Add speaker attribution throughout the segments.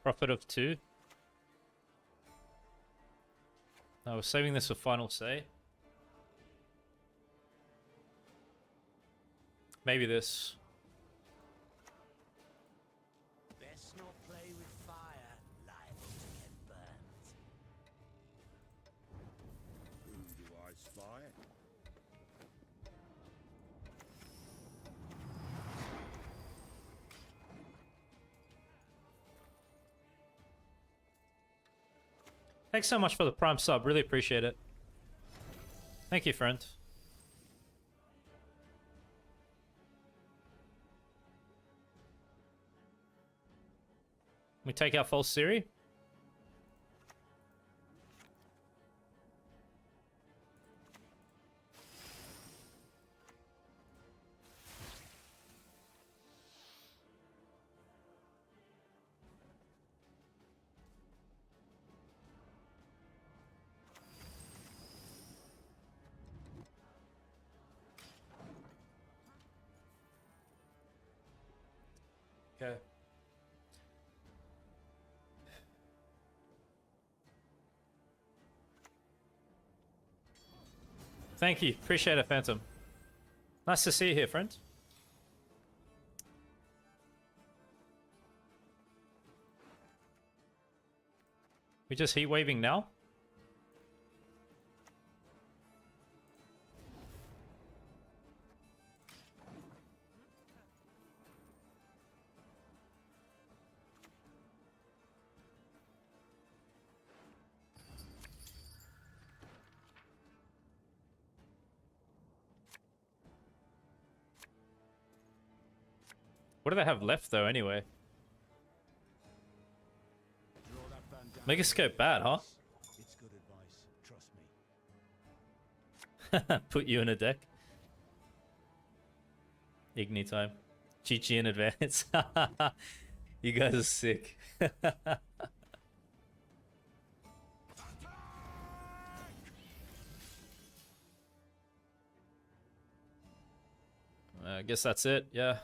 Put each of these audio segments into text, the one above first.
Speaker 1: Profit of 2. I was saving this for final say. Maybe this.
Speaker 2: Best not play with fire, liable to get burnt.
Speaker 3: Who do I spy?
Speaker 1: Thanks so much for the Prime sub. Really appreciate it. Thank you, friend. We take our false Siri. Okay. Thank you. Appreciate it, Phantom. Nice to see you here, friend. We just heat waving now? What do they have left, though, anyway? Megascope bad, huh?
Speaker 2: It's good advice, trust me.
Speaker 1: Put you in a deck. Igni time. GG in advance. You guys are sick. I guess that's it, yeah.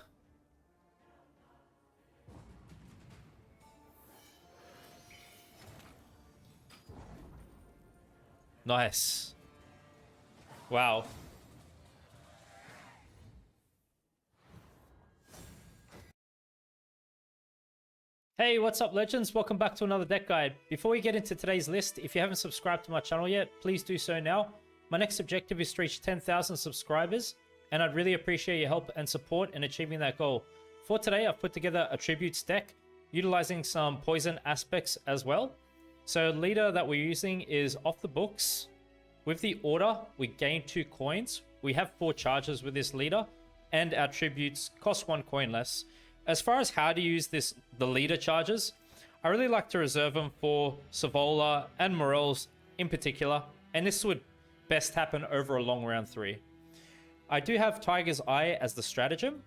Speaker 1: Nice. Wow. Hey, what's up, legends? Welcome back to another deck guide. Before we get into today's list, if you haven't subscribed to my channel yet, please do so now. My next objective is to reach 10,000 subscribers, and I'd really appreciate your help and support in achieving that goal. For today, I've put together a Tributes deck, utilizing some poison aspects as well. So the leader that we're using is off the books. With the order, we gain 2 coins. We have 4 charges with this leader, and our tributes cost 1 coin less. As far as how to use the leader charges, I really like to reserve them for Savola and Morels in particular, and this would best happen over a long round 3. I do have Tiger's Eye as the stratagem.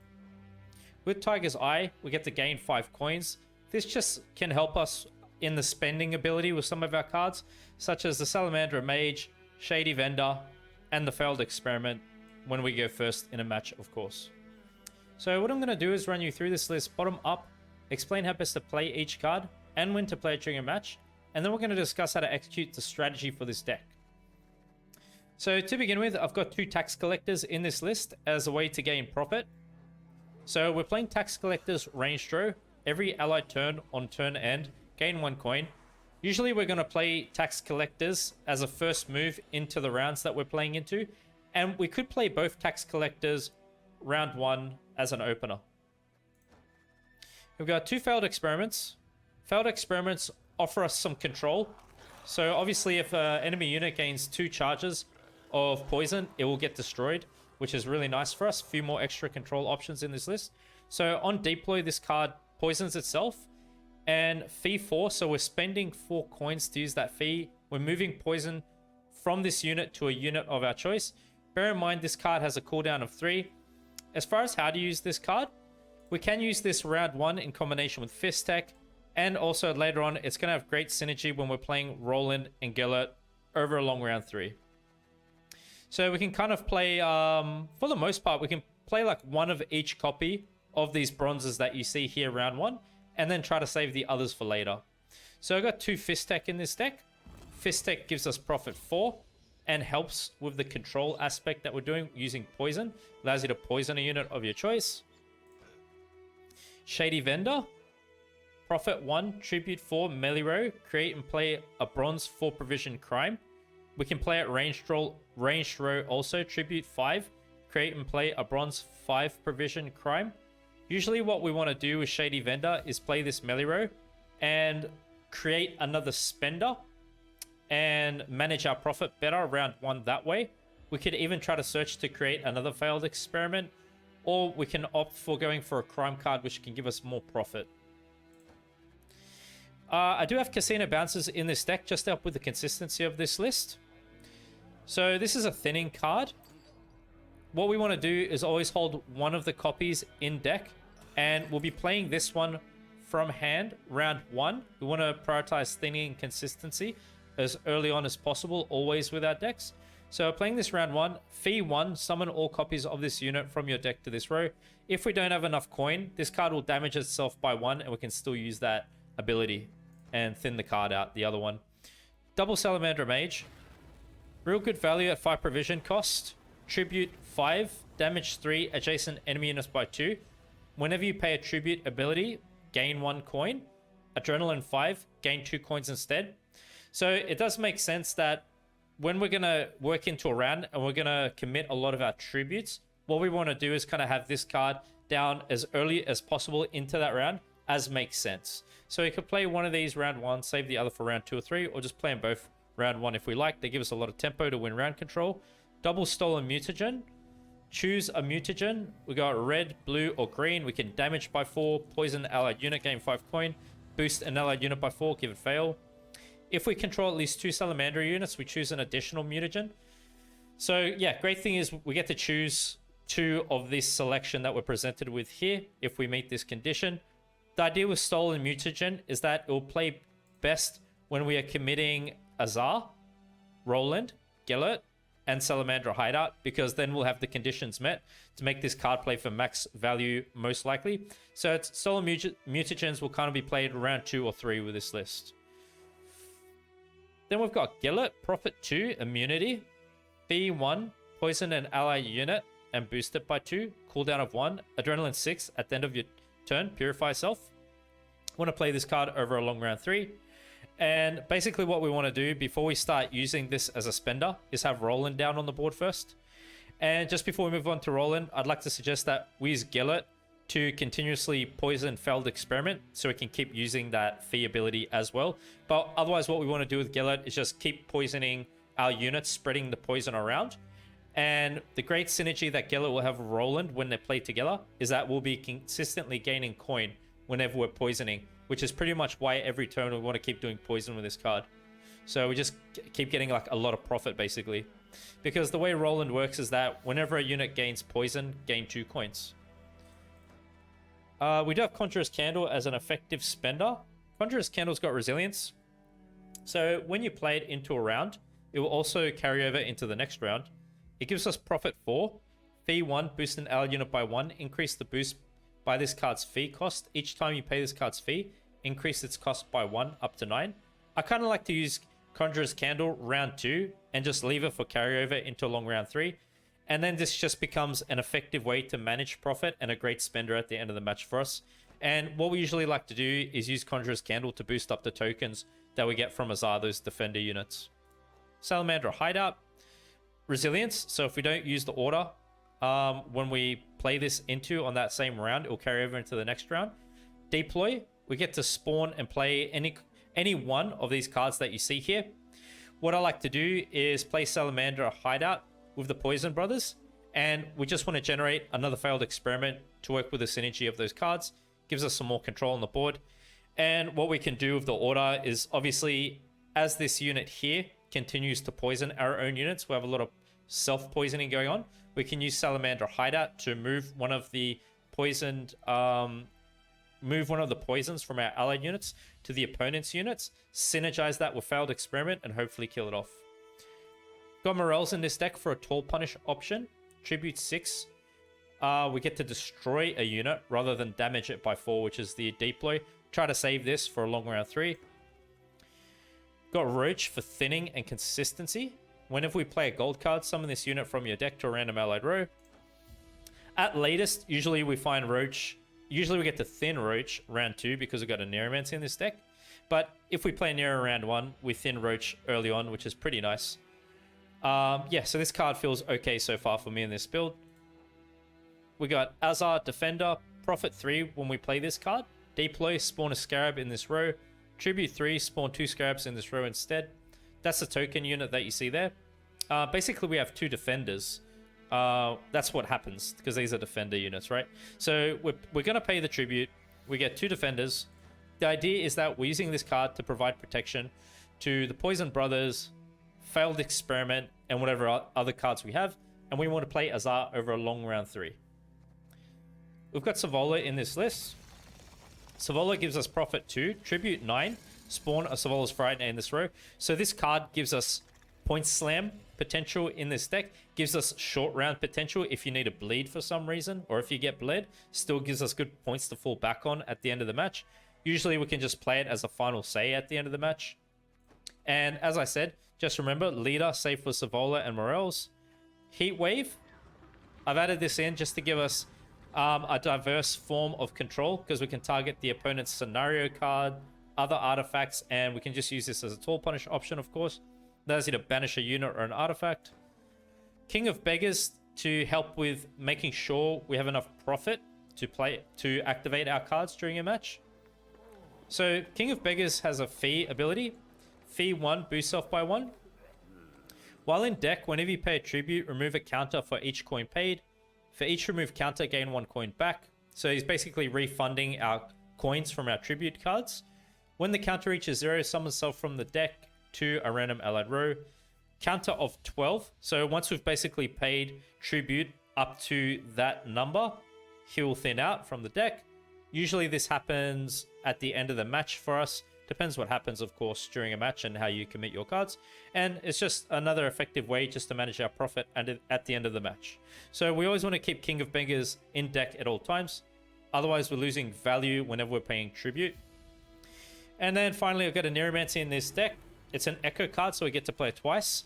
Speaker 1: With Tiger's Eye, we get to gain 5 coins. This just can help us in the spending ability with some of our cards, such as the Salamander Mage, Shady Vendor, and the Failed Experiment when we go first in a match, of course. So what I'm going to do is run you through this list bottom up, explain how best to play each card, and when to play it during a match, and then we're going to discuss how to execute the strategy for this deck. So to begin with, I've got 2 Tax Collectors in this list as a way to gain profit. So we're playing Tax Collectors Range Draw. Every allied turn on turn end, gain 1 coin. Usually we're going to play Tax Collectors as a first move into the rounds that we're playing into. And we could play both Tax Collectors round 1 as an opener. We've got 2 Failed Experiments. Failed Experiments offer us some control. So obviously if an enemy unit gains 2 charges of poison, it will get destroyed, which is really nice for us. A few more extra control options in this list. So on deploy, this card poisons itself. And fee 4, so we're spending 4 coins to use that fee. We're moving poison from this unit to a unit of our choice. Bear in mind, this card has a cooldown of 3. As far as how to use this card, we can use this round 1 in combination with Fist Tech. And also later on, it's going to have great synergy when we're playing Roland and Guerrilla over a long round 3. So we can kind of play, for the most part, we can play like one of each copy of these bronzes that you see here round 1. and then try to save the others for later. So I got 2 Fist Tech in this deck. Fist Tech gives us profit 4 and helps with the control aspect that we're doing using poison. Allows you to poison a unit of your choice. Shady Vendor. Profit 1, Tribute 4, Melee Row. Create and play a Bronze 4 Provision Crime. We can play it Ranged Row also. Tribute 5. Create and play a Bronze 5 Provision Crime. Usually what we want to do with Shady Vendor is play this Melee Row and create another Spender and manage our profit better round 1 that way. We could even try to search to create another failed experiment, or we can opt for going for a crime card, which can give us more profit. I do have Casino Bouncers in this deck just to help with the consistency of this list. So this is a thinning card. What we want to do is always hold one of the copies in deck, and we'll be playing this one from hand round 1. We want to prioritize thinning and consistency as early on as possible, always with our decks. So playing this round 1, fee 1, summon all copies of this unit from your deck to this row. If we don't have enough coin, this card will damage itself by 1, and we can still use that ability and thin the card out, the other one. Double Salamander Mage. Real good value at 5 provision cost. Tribute 5, damage 3, adjacent enemy units by 2. Whenever you pay a tribute ability, gain 1 coin. Adrenaline 5, gain 2 coins instead. So it does make sense that when we're going to work into a round and we're going to commit a lot of our tributes, what we want to do is kind of have this card down as early as possible into that round, as makes sense. So you could play one of these round 1, save the other for round 2 or 3, or just play them both round 1 if we like. They give us a lot of tempo to win round control. Double Stolen Mutagen. Choose a mutagen. We got red, blue, or green. We can damage by 4, poison allied unit, gain 5 coin, boost an allied unit by 4, give it fail. If we control at least 2 Salamander units, we choose an additional mutagen. So yeah, great thing is we get to choose 2 of this selection that we're presented with here if we meet this condition. The idea with Stolen Mutagen is that it will play best when we are committing Azar, Roland, Gellert, and Salamander Hideout, because then we'll have the conditions met to make this card play for max value most likely. So it's Stolen Mutagens will kind of be played around 2 or 3 with this list. Then we've got Gellert, Profit 2, Immunity, Fee 1, Poison an ally unit and boost it by 2, cooldown of 1, Adrenaline 6 at the end of your turn, Purify Self. Want to play this card over a long round 3. And basically what we want to do before we start using this as a spender is have Roland down on the board first. And just before we move on to Roland, I'd like to suggest that we use Gellert to continuously poison failed experiment so we can keep using that fee ability as well. But otherwise what we want to do with Gellert is just keep poisoning our units, spreading the poison around. And the great synergy that Gellert will have with Roland when they play together is that we'll be consistently gaining coin whenever we're poisoning, which is pretty much why every turn we want to keep doing poison with this card. So we just keep getting like a lot of profit basically. Because the way Roland works is that whenever a unit gains poison, gain 2 coins. We do have Conjurer's Candle as an effective spender. Conjurer's Candle's got resilience. So when you play it into a round, it will also carry over into the next round. It gives us profit 4. Fee 1, boost an allied unit by 1. Increase the boost by this card's fee cost. Each time you pay this card's fee, increase its cost by 1 up to 9. I kind of like to use Conjurer's Candle round 2 and just leave it for carryover into a long round 3. And then this just becomes an effective way to manage profit and a great spender at the end of the match for us. And what we usually like to do is use Conjurer's Candle to boost up the tokens that we get from Azar, those defender units. Salamander Hideout. Resilience. So if we don't use the order when we play this into on that same round, it will carry over into the next round. Deploy. We get to spawn and play any one of these cards that you see here. What I like to do is play Salamander Hideout with the Poison Brothers, and we just want to generate another failed experiment to work with the synergy of those cards. Gives us some more control on the board. And what we can do with the order is obviously as this unit here continues to poison our own units, we have a lot of self-poisoning going on. We can use Salamander Hideout to move one of the poisoned move one of the poisons from our allied units to the opponent's units, synergize that with failed experiment, and hopefully kill it off. Got Morels in this deck for a tall punish option. Tribute 6. We get to destroy a unit rather than damage it by 4, which is the deploy. try to save this for a long round 3. Got Roach for thinning and consistency. Whenever we play a gold card, summon this unit from your deck to a random allied row. At latest, usually we find Roach. Usually we get to thin Roach round 2 because we've got a Neuromancer in this deck. But if we play Nero round 1, we thin Roach early on, which is pretty nice. Yeah, so this card feels okay so far for me in this build. We got Azar, Defender, Profit 3 when we play this card. Deploy, spawn a Scarab in this row. Tribute 3, spawn 2 Scarabs in this row instead. That's the token unit that you see there. Basically, we have 2 Defenders. That's what happens, because these are Defender units, right? So we're going to pay the Tribute. We get 2 Defenders. The idea is that we're using this card to provide protection to the Poison Brothers, Failed Experiment, and whatever other cards we have. And we want to play Azar over a long round 3. We've got Savola in this list. Savola gives us Profit 2, Tribute 9, spawn a Savola's Frightener in this row. So this card gives us Point Slam potential in this deck, gives us short round potential if you need a bleed for some reason, or if you get bled, still gives us good points to fall back on at the end of the match. Usually we can just play it as a final say at the end of the match. And as I said, just remember, leader, safe for Savola and Morels. Heat Wave, I've added this in just to give us a diverse form of control, because we can target the opponent's scenario card, other artifacts, and we can just use this as a tall punish option, of course. Allows you to banish a unit or an artifact. King of Beggars to help with making sure we have enough profit to activate our cards during a match. So King of Beggars has a fee ability. Fee 1 boosts off by 1. While in deck, whenever you pay a tribute, remove a counter for each coin paid. For each removed counter, gain 1 coin back. So he's basically refunding our coins from our tribute cards. When the counter reaches 0, summon self from the deck to a random allied row. Counter of 12. So once we've basically paid tribute up to that number, he will thin out from the deck. Usually this happens at the end of the match for us. Depends what happens, of course, during a match and how you commit your cards. And it's just another effective way just to manage our profit at the end of the match. So we always want to keep King of Beggars in deck at all times. Otherwise, we're losing value whenever we're paying tribute. And then finally, I've got a Neuromancy in this deck. It's an Echo card, so we get to play it twice.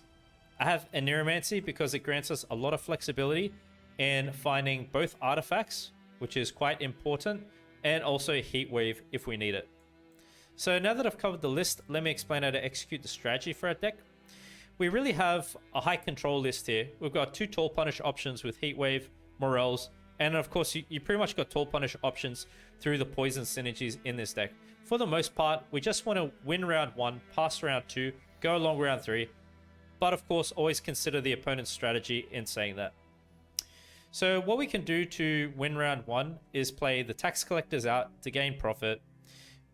Speaker 1: I have a Neuromancy because it grants us a lot of flexibility in finding both artifacts, which is quite important, and also Heat Wave if we need it. So now that I've covered the list, let me explain how to execute the strategy for our deck. We really have a high control list here. We've got 2 tall punish options with Heat Wave, Morels, and of course you pretty much got tall punish options through the poison synergies in this deck. For the most part, we just want to win round 1, pass round 2, go along round 3, but of course always consider the opponent's strategy in saying that. So what we can do to win round 1 is play the Tax Collectors out to gain profit.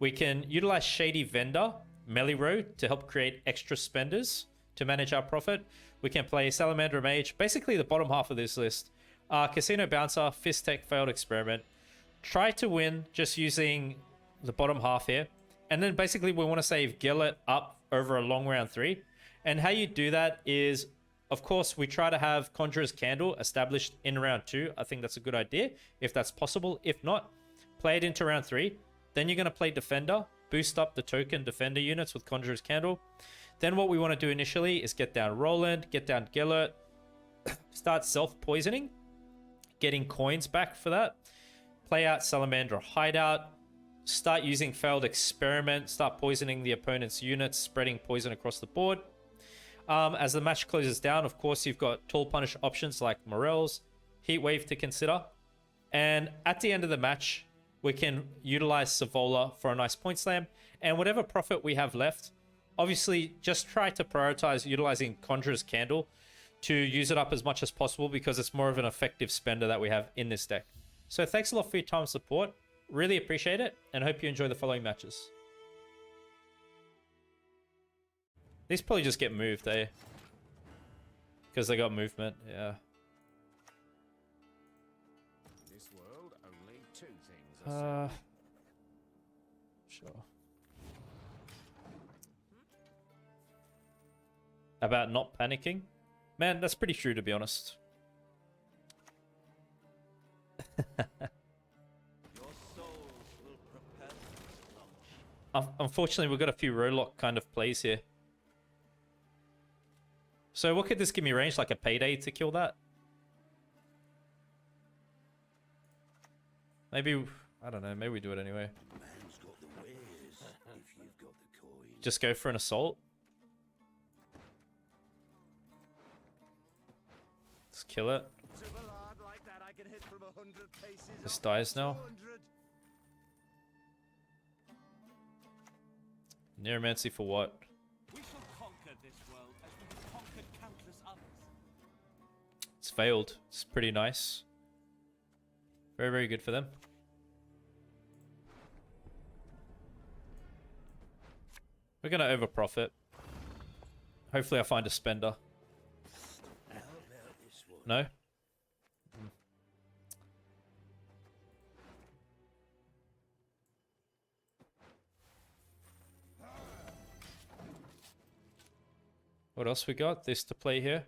Speaker 1: We can utilize Shady Vendor, Melee Row, to help create extra spenders to manage our profit. We can play Salamander Mage, basically the bottom half of this list. Casino Bouncer, Fist Tech, Failed Experiment. Try to win just using the bottom half here. And then basically we want to save Guerrilla up over a long round 3. And how you do that is, of course, we try to have Conjurer's Candle established in round 2. I think that's a good idea, if that's possible. If not, play it into round 3. Then you're going to play Defender, boost up the token Defender units with Conjurer's Candle. Then what we want to do initially is get down Roland, get down Gellert, start self-poisoning, getting coins back for that. Play out Salamander Hideout, start using Failed Experiment, start poisoning the opponent's units, spreading poison across the board. As the match closes down, of course, you've got tall punish options like Morels, Heat Wave to consider. And at the end of the match, we can utilize Savola for a nice point slam. And whatever profit we have left, obviously just try to prioritize utilizing Conjurer's Candle to use it up as much as possible, because it's more of an effective spender that we have in this deck. So thanks a lot for your time and support. Really appreciate it, and hope you enjoy the following matches. These probably just get moved, eh? Because they got movement, yeah.
Speaker 3: This world, only 2 things are
Speaker 1: Sure. About not panicking? Man, that's pretty true, to be honest.
Speaker 2: Your souls will propel you along
Speaker 1: Unfortunately, we've got a few roadlock kind of plays here. So what could this give me range? Like a payday to kill that? Maybe, I don't know, maybe we do it anyway.
Speaker 2: Man's got the wares if you've got the coin.
Speaker 1: Just go for an assault. Let's kill it.
Speaker 2: To a lad like that, I can hit from 100 paces.
Speaker 1: This
Speaker 2: up
Speaker 1: dies now.
Speaker 2: 200.
Speaker 1: Neuromancy for what?
Speaker 4: We shall conquer this world as we have conquered countless others.
Speaker 1: It's failed. It's pretty nice. Very, very good for them. We're going to over-profit. Hopefully I find a spender.
Speaker 2: How about this one?
Speaker 1: No? What else we got? This to play here.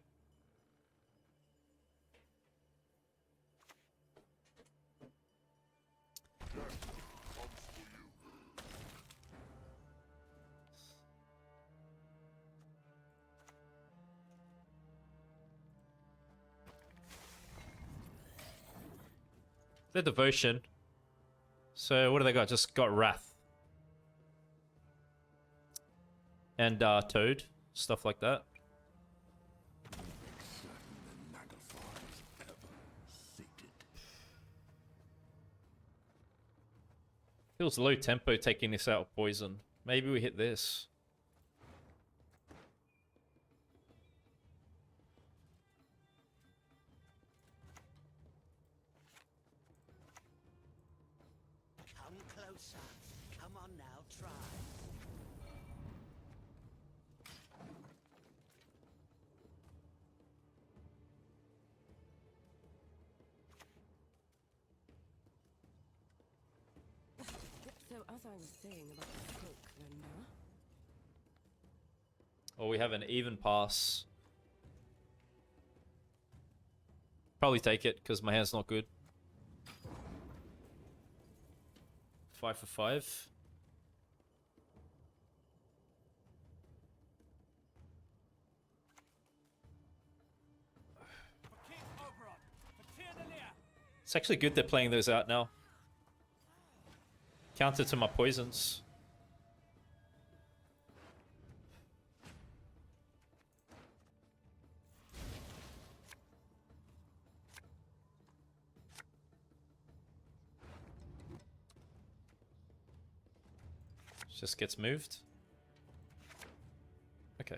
Speaker 1: The devotion. So what do they got? Just got Wrath. And Toad. Stuff like that. Feels low tempo taking this out of poison. Maybe we hit this.
Speaker 2: Come closer. Come on now, try.
Speaker 5: So as I was saying about the cloak, then,
Speaker 1: Oh, we have an even pass. Probably take it because my hand's not good. 5 for 5.
Speaker 4: For King Oberon, for Tyr the Lear.
Speaker 1: It's actually good they're playing those out now. Counter to my poisons. Just gets moved. Okay.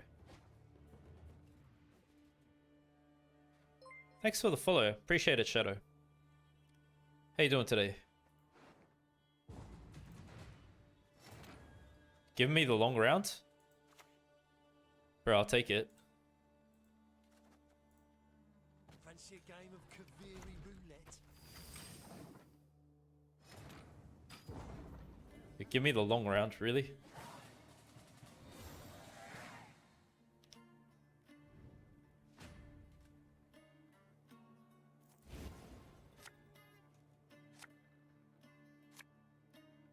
Speaker 1: Thanks for the follow. Appreciate it, Shadow. How you doing today? Give me the long round? Bro, I'll take it.
Speaker 2: Fancy a game of Kaviri roulette?
Speaker 1: Give me the long round, really?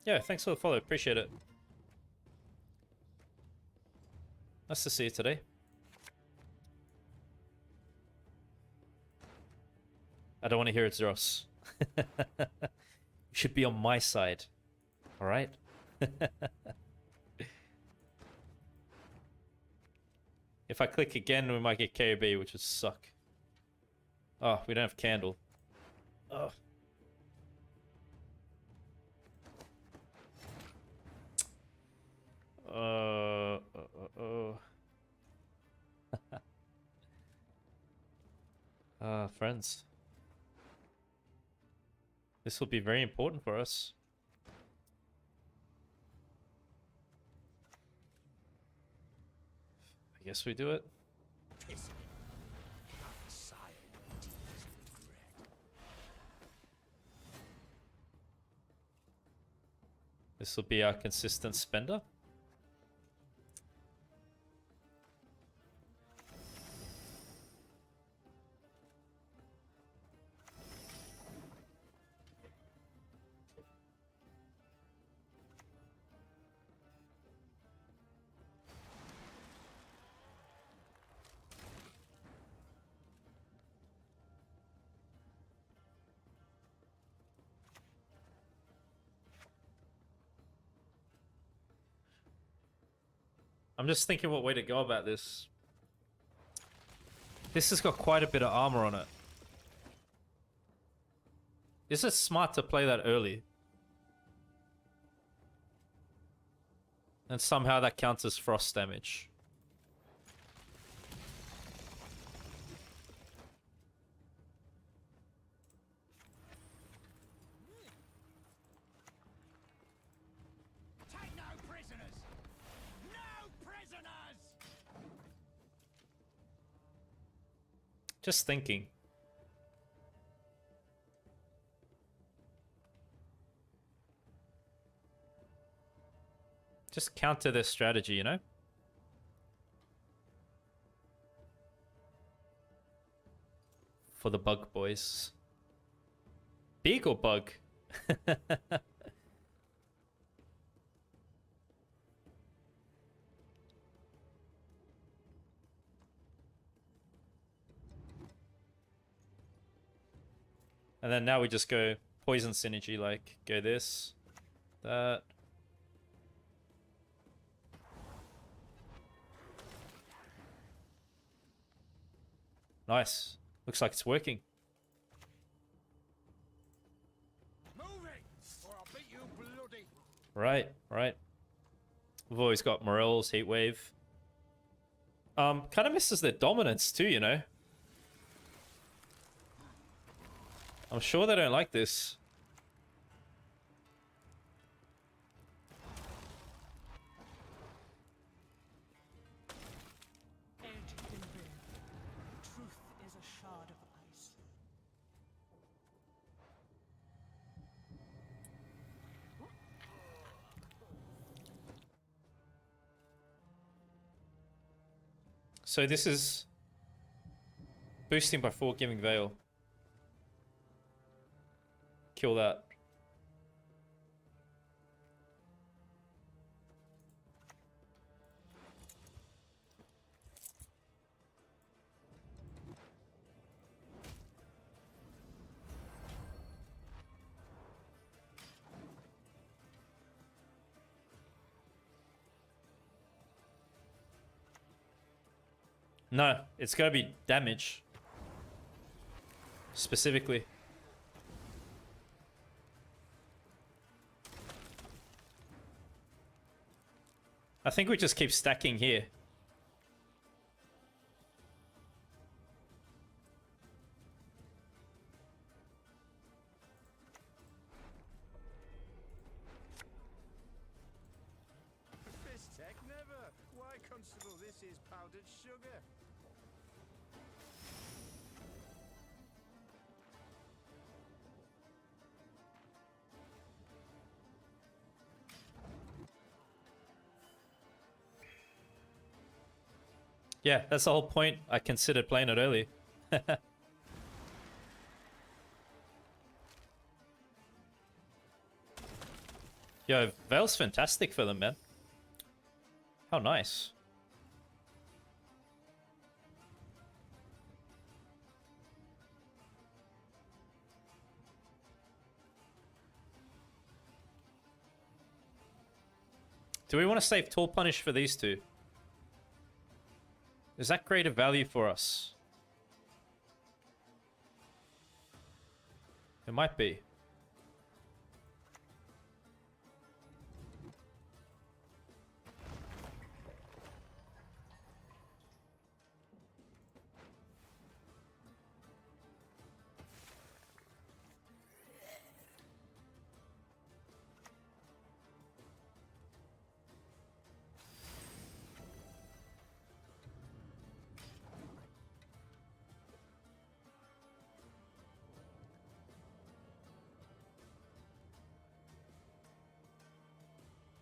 Speaker 1: Yeah, thanks for the follow. Appreciate it. Nice to see you today. I don't want to hear it's Zeros. You should be on my side. Alright? If I click again, we might get KOB, which would suck. Oh, we don't have candle. Oh. Friends. This will be very important for us. I guess we do it.
Speaker 2: Piss me. Not sire tears of regret.
Speaker 1: This will be our consistent spender. I'm just thinking what way to go about this. This has got quite a bit of armor on it. Is it smart to play that early? And somehow that counts as frost damage.
Speaker 2: Take no prisoners! No prisoners!
Speaker 1: Just thinking. Just counter this strategy, you know? For the bug boys. Big or bug? And then now we just go poison synergy, like go this, that. Nice. Looks like it's working.
Speaker 2: Move it, or I'll beat you bloody.
Speaker 1: Right, right. We've always got Morel's Heat Wave. Kind of misses their dominance too, you know? I'm sure they don't like this.
Speaker 4: Edge in rim. Truth is a shard of ice.
Speaker 1: So this is boosting by 4, giving Veil. Kill that. No, it's gotta be damage. Specifically. I think we just keep stacking here.
Speaker 3: This tech never. Why constable this is powdered sugar?
Speaker 1: Yeah, that's the whole point. I considered playing it early. Yo, Veil's fantastic for them, man. How nice. Do we want to save Tall Punish for these two? Does that create a value for us? It might be.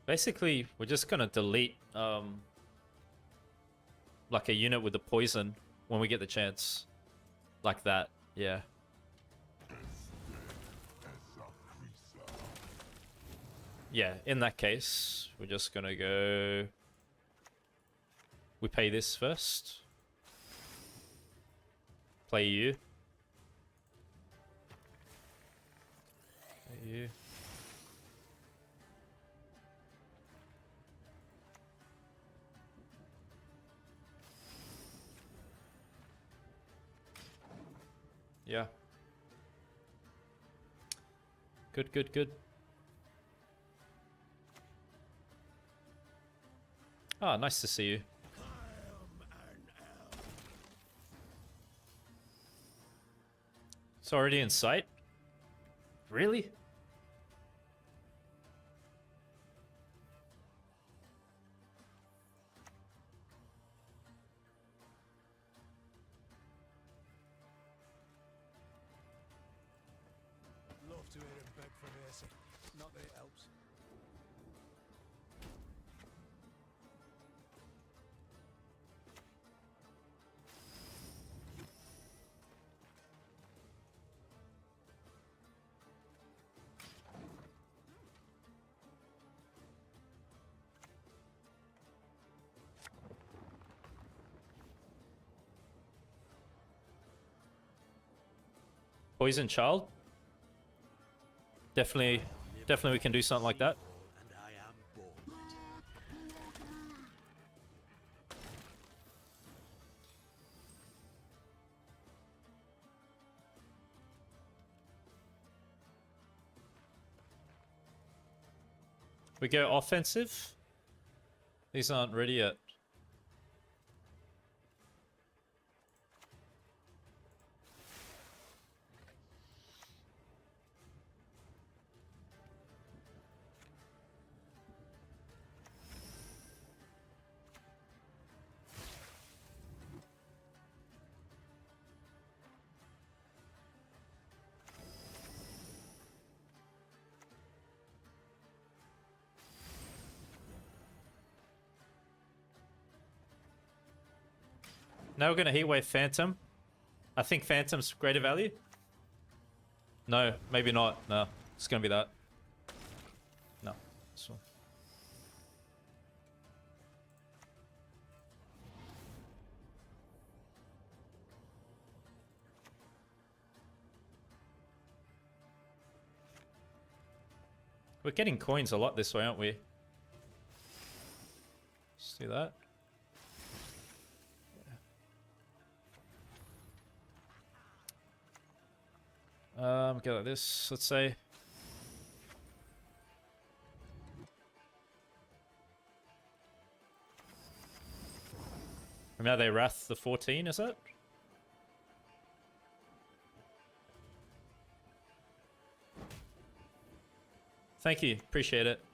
Speaker 1: Basically, we're just gonna delete like a unit with the poison when we get the chance. Like that, yeah. Yeah, in that case, we're just gonna go... We pay this first. Play you. Play you. Yeah. Good, good, good. Ah, nice to see you. It's already in sight? Really?
Speaker 3: Love to hear him beg for mercy. Not that it helps.
Speaker 1: Poison child? Definitely we can do something like that.
Speaker 2: And I am bored.
Speaker 1: We go offensive. These aren't ready yet. Now we're gonna Heatwave Phantom. I think Phantom's greater value. No, maybe not. No, it's gonna be that. No, this one. We're getting coins a lot this way, aren't we? Let's do that. Go like this, let's say. And now they Wrath the 14, is it? Thank you, appreciate it.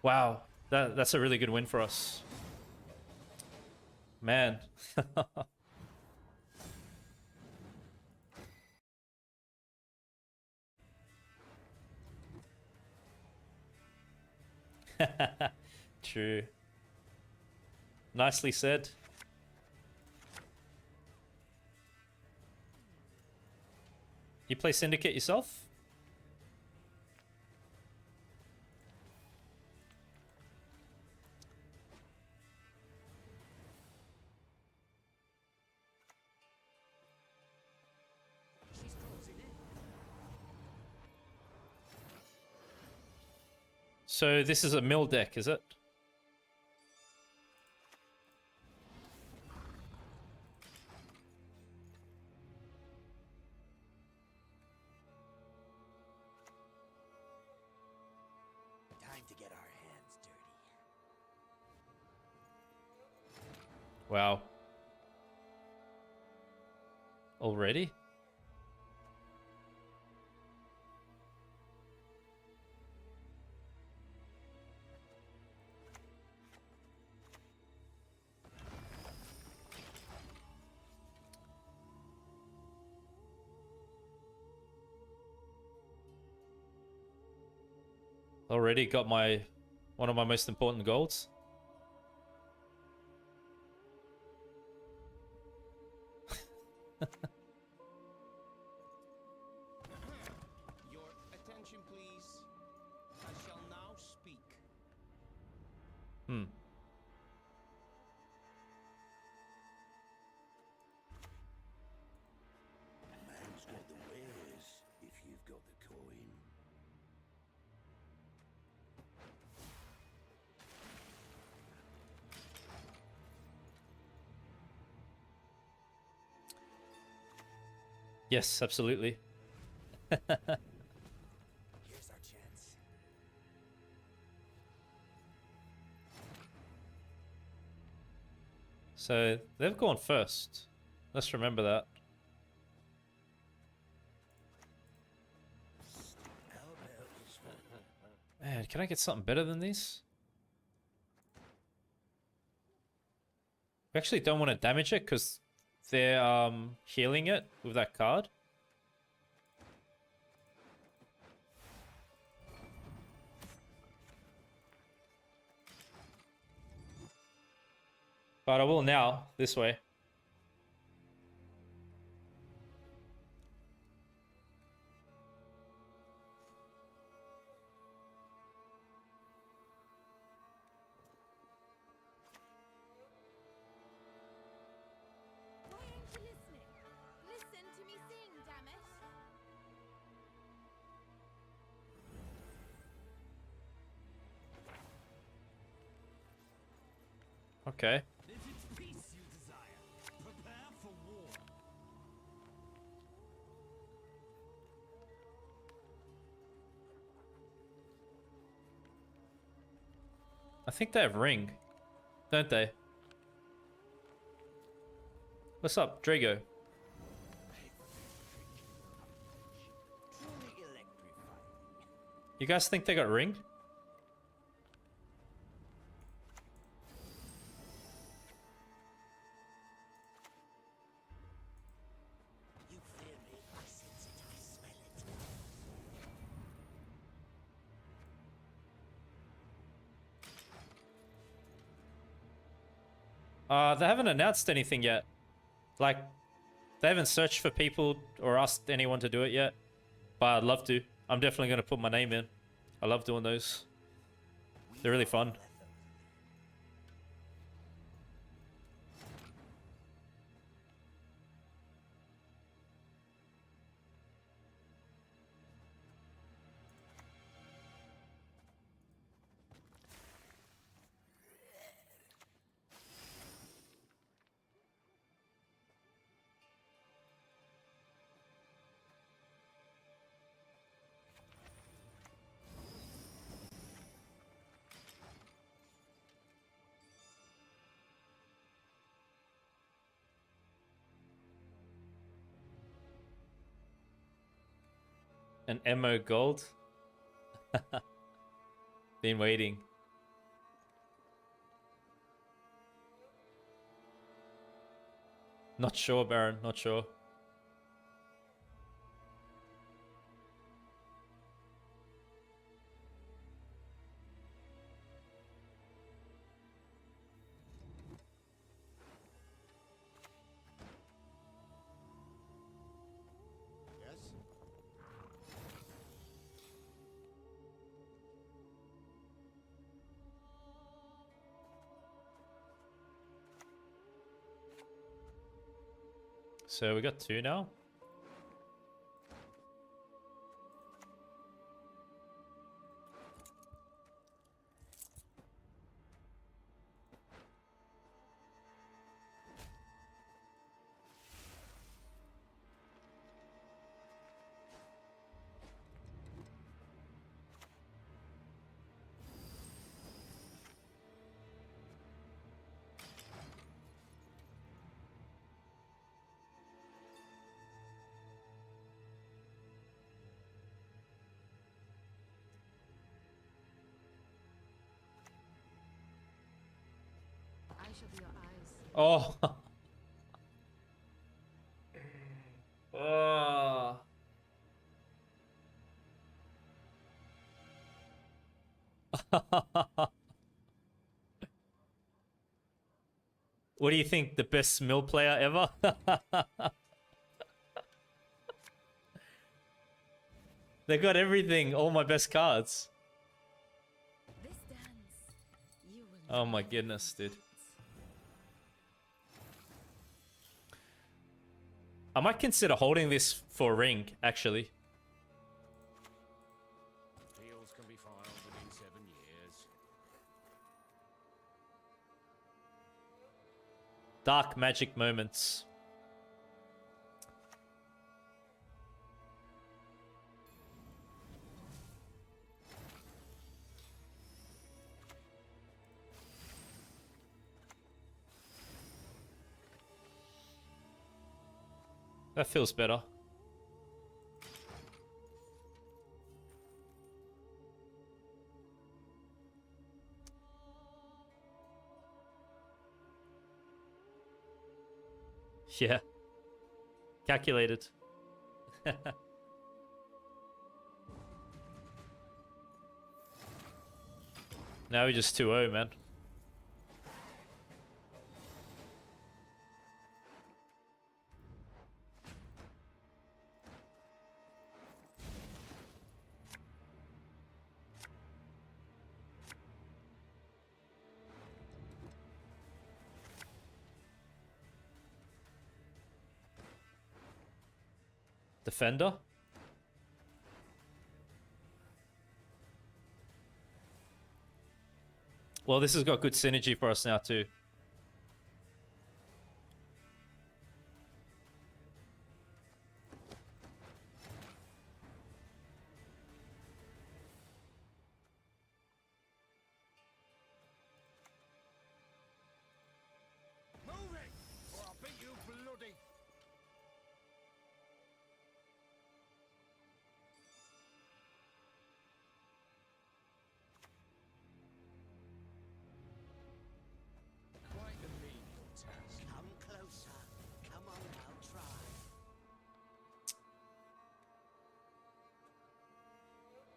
Speaker 1: Wow, that's a really good win for us. Man. True. Nicely said. You play Syndicate yourself?
Speaker 2: She's closing in.
Speaker 1: So this is a mill deck, is it?
Speaker 2: Time to get our hands dirty.
Speaker 1: Wow. Already? Already got one of my most important golds.
Speaker 6: Your attention, please. I shall now speak.
Speaker 1: Hmm.
Speaker 2: Man's got the wares if you've got the coin.
Speaker 1: Yes, absolutely.
Speaker 2: Here's our chance.
Speaker 1: So they've gone first. Let's remember that. Man, can I get something better than these? We actually don't want to damage it because they're healing it with that card. But I will now, this way.
Speaker 7: Why aren't you listening? Listen to me sing, damn it!
Speaker 1: Okay.
Speaker 2: If it's peace you desire, prepare for war.
Speaker 1: I think they have ring, don't they? What's up, Drago?
Speaker 2: Truly electrifying.
Speaker 1: You guys think they got ring?
Speaker 2: You fear me, I sense it, I smell it.
Speaker 1: They haven't announced anything yet. Like, they haven't searched for people or asked anyone to do it yet. But I'd love to. I'm definitely going to put my name in. I love doing those. They're really fun. An MO gold? Been waiting. Not sure, Baron. Not sure.
Speaker 3: Yes?
Speaker 1: So we got 2 now.
Speaker 5: I shall be your eyes.
Speaker 1: Oh. Oh. What do you think? The best mill player ever? They got everything. All my best cards.
Speaker 5: This dance, you will
Speaker 1: Oh my
Speaker 5: never
Speaker 1: goodness, dude.
Speaker 5: forget.
Speaker 1: I might consider holding this for ring, actually.
Speaker 3: Appeals can be filed within 7 years.
Speaker 1: Dark magic moments. That feels better. Yeah. Calculated. Now we're just 2-0, man. Defender. Well, this has got good synergy for us now too.
Speaker 3: Move it, or I'll beat you bloody. Quite a menial task.
Speaker 2: Come closer. Come on now, try.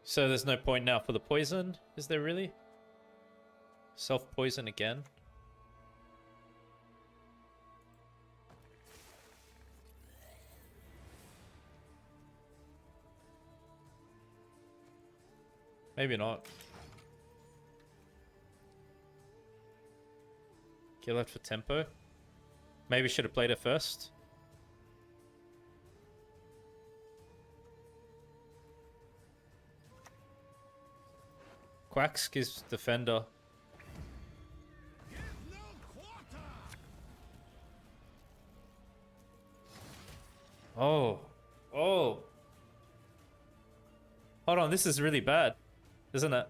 Speaker 1: So there's no point now for the poison, is there really? Self-poison again. Maybe not. Kill it for tempo. Maybe should have played it first. Quacks gives defender.
Speaker 3: Give no quarter.
Speaker 1: Oh. Oh. Hold on, this is really bad, isn't it?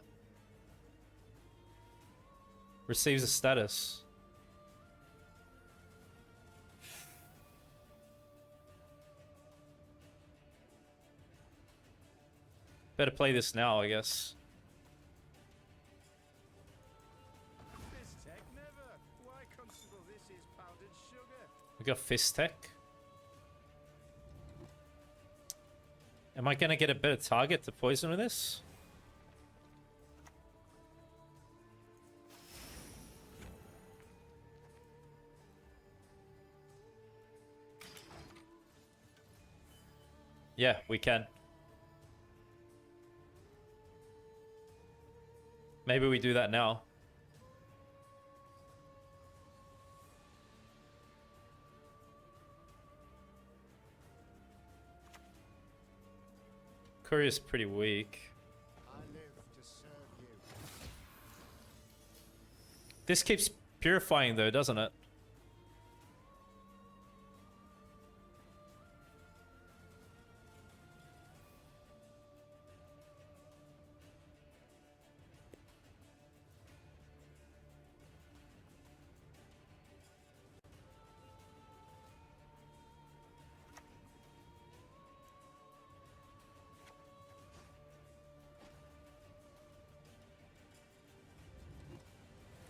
Speaker 1: Receives a status. Better play this now, I guess.
Speaker 3: This tech never. Why, Constable, this is powdered sugar.
Speaker 1: We got Fist Tech. Am I gonna get a better target to poison with this? Yeah, we can. Maybe we do that now. Courier's pretty weak.
Speaker 3: I live to serve you.
Speaker 1: This keeps purifying though, doesn't it?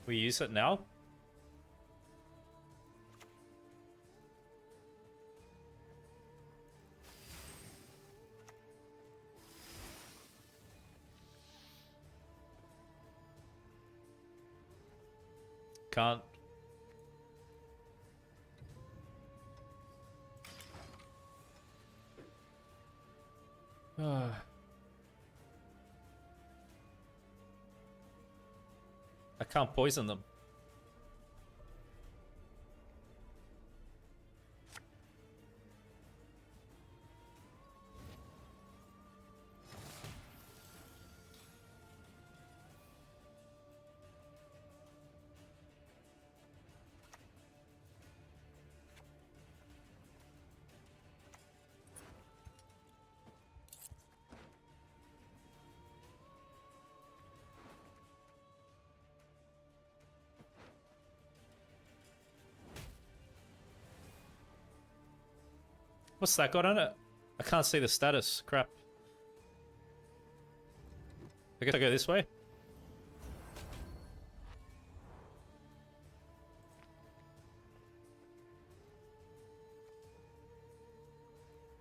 Speaker 1: We use it now? Can't. I can't poison them. What's that got on it? I can't see the status. Crap. I guess I go this way.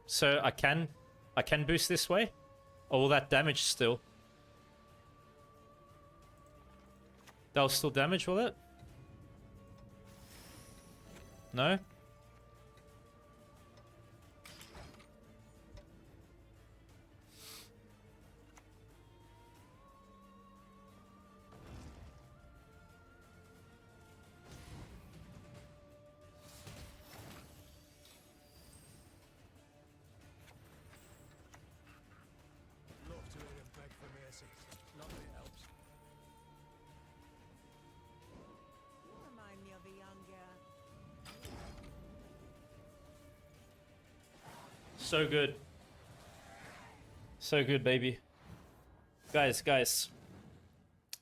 Speaker 1: So I can boost this way? Or will that damage still? That'll still damage, will it? No?
Speaker 3: Love to hear him beg for mercy. Not that it helps.
Speaker 4: You remind me of a young girl.
Speaker 1: So good. So good, baby. Guys.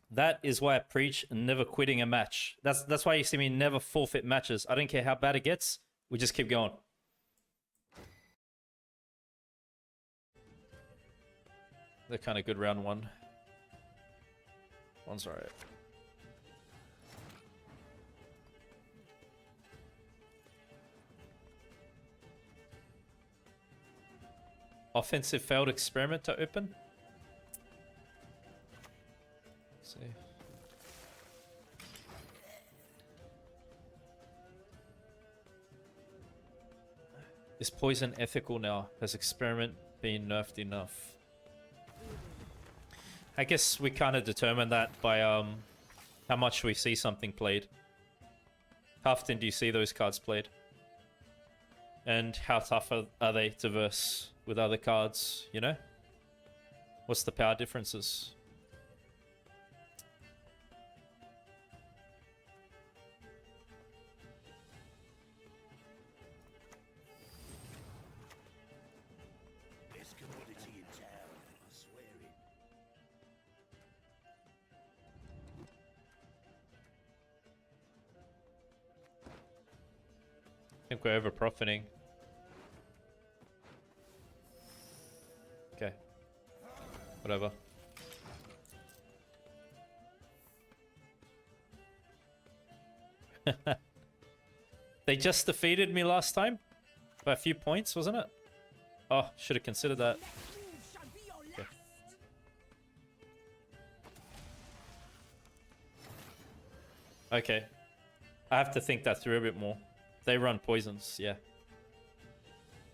Speaker 1: That is why I preach never quitting a match. That's why you see me never forfeit matches. I don't care how bad it gets. We just keep going. They're kind of good round one. One's alright. Offensive failed experiment to open. Let's see. Is poison ethical now? Has experiment been nerfed enough? I guess we kind of determine that by how much we see something played. How often do you see those cards played? And how tough are they to verse with other cards, you know? What's the power differences?
Speaker 2: Best commodity in town, I swear it.
Speaker 1: I think we're over profiting. Okay. Whatever. They just defeated me last time by a few points, wasn't it? Oh, should have considered that. Okay. Okay. I have to think that through a bit more. They run poisons, yeah.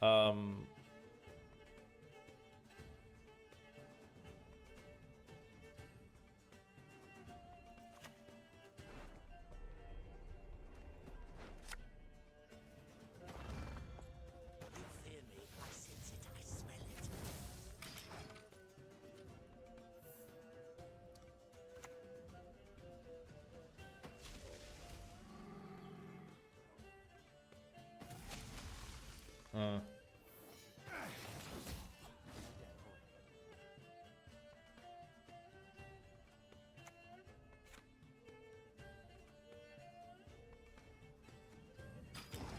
Speaker 2: You fear me, I sense it, I smell it.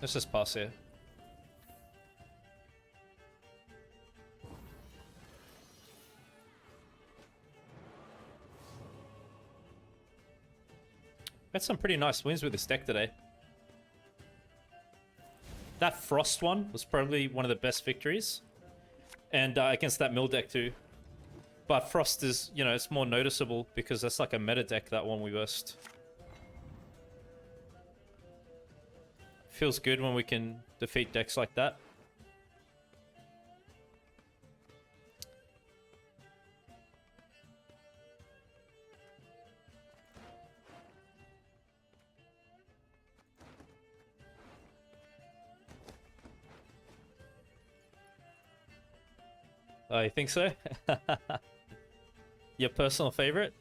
Speaker 1: Let's just pass here. Had some pretty nice wins with this deck today. That Frost one was probably one of the best victories. And against that Mill deck too. But Frost is, you know, it's more noticeable because that's like a meta deck, that one we versed. Feels good when we can defeat decks like that. Oh, you think so? Your personal favorite?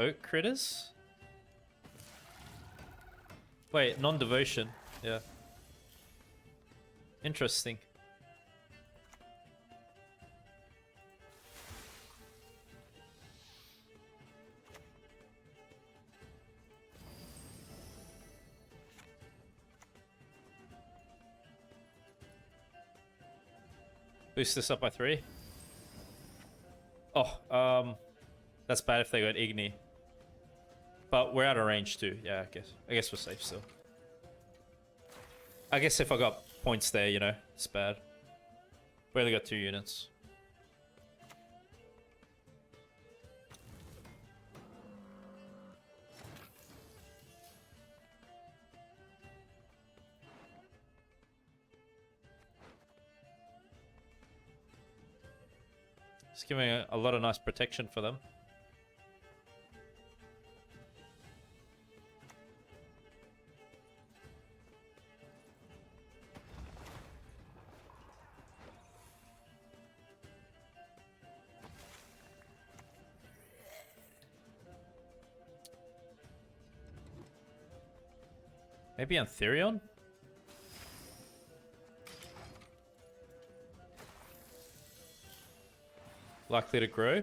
Speaker 1: Oak critters? Wait, non-devotion. Yeah. Interesting. Boost this up by 3. Oh, that's bad if they got Igni. But we're out of range too. Yeah, I guess we're safe still. I guess if I got points there, you know, it's bad. We only got 2 units. It's giving a lot of nice protection for them. Maybe Antherion? Likely to grow.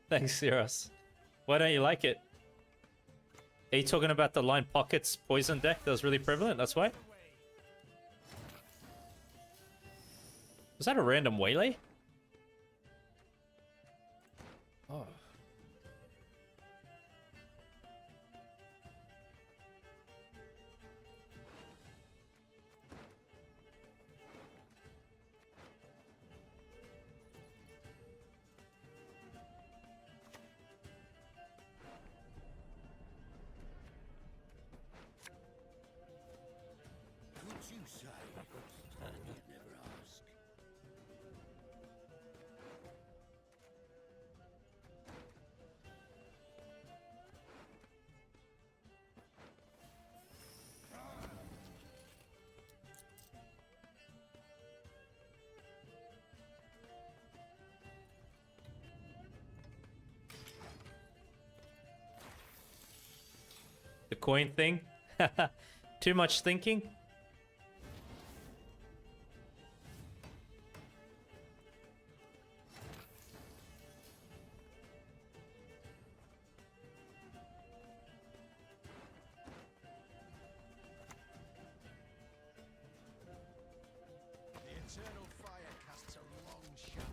Speaker 1: Thanks, Zeros. Why don't you like it? Are you talking about the Line Pockets poison deck that was really prevalent? That's why? Was that a random waylay? Oh.
Speaker 2: Could you say? You'd never ask.
Speaker 1: The coin thing? Too much thinking?
Speaker 3: The eternal fire casts a long shadow.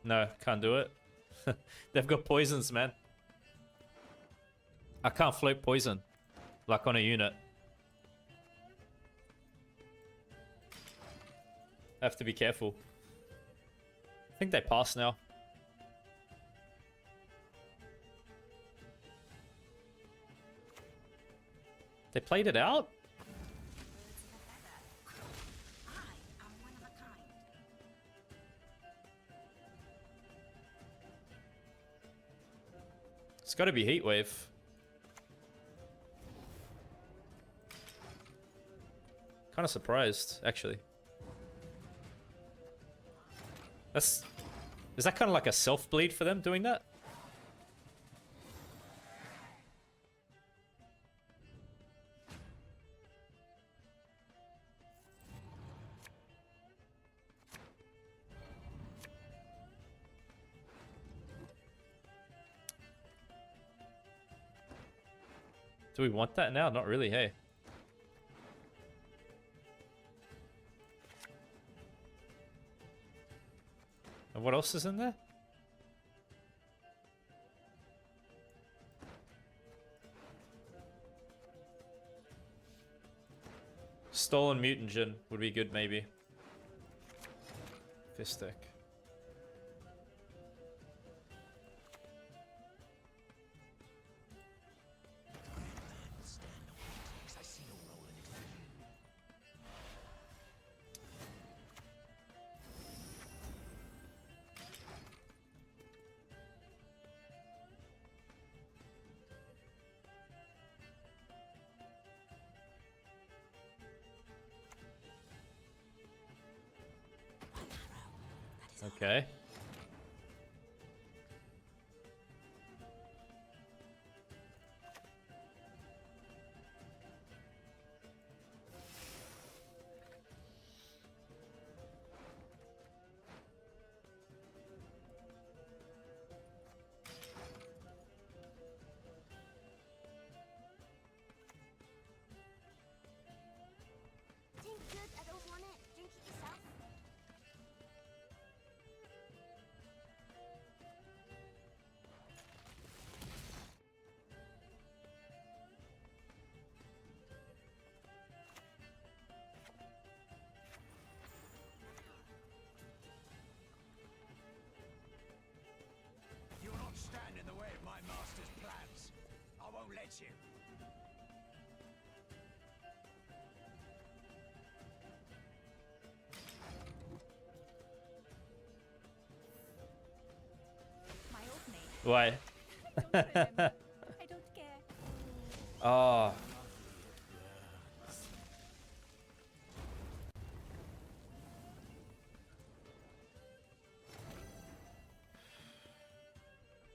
Speaker 1: No, can't do it. They've got poisons, man. I can't float poison. Like on a unit. I have to be careful. I think they pass now. They played it out? It's got to be Heatwave. Kind of surprised, actually. Is that kind of like a self-bleed for them doing that? Do we want that now? Not really, hey. And what else is in there? Stolen mutagen would be good, maybe. Fist deck. Okay.
Speaker 7: Think good, I don't want it. Drink it yourself.
Speaker 3: You'll not stand in the way of my master's plans. I won't let you.
Speaker 4: My old mate.
Speaker 1: Why?
Speaker 4: Don't remember. I don't care.
Speaker 1: Oh.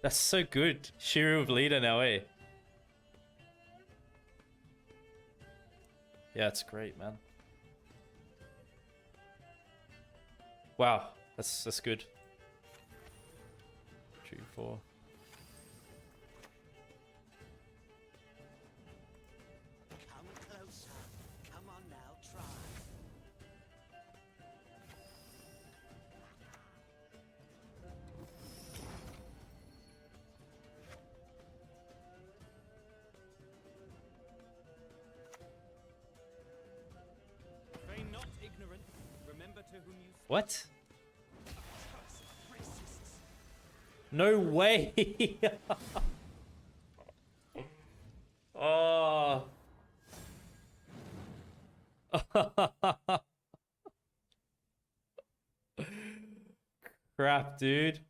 Speaker 1: That's so good. Shiru of leader now, eh? Yeah, it's great, man. Wow, that's good. 2, 4.
Speaker 2: Come closer. Come on now, try.
Speaker 6: Feign not ignorant. Remember to whom you
Speaker 1: What? No way. Oh. Crap, dude.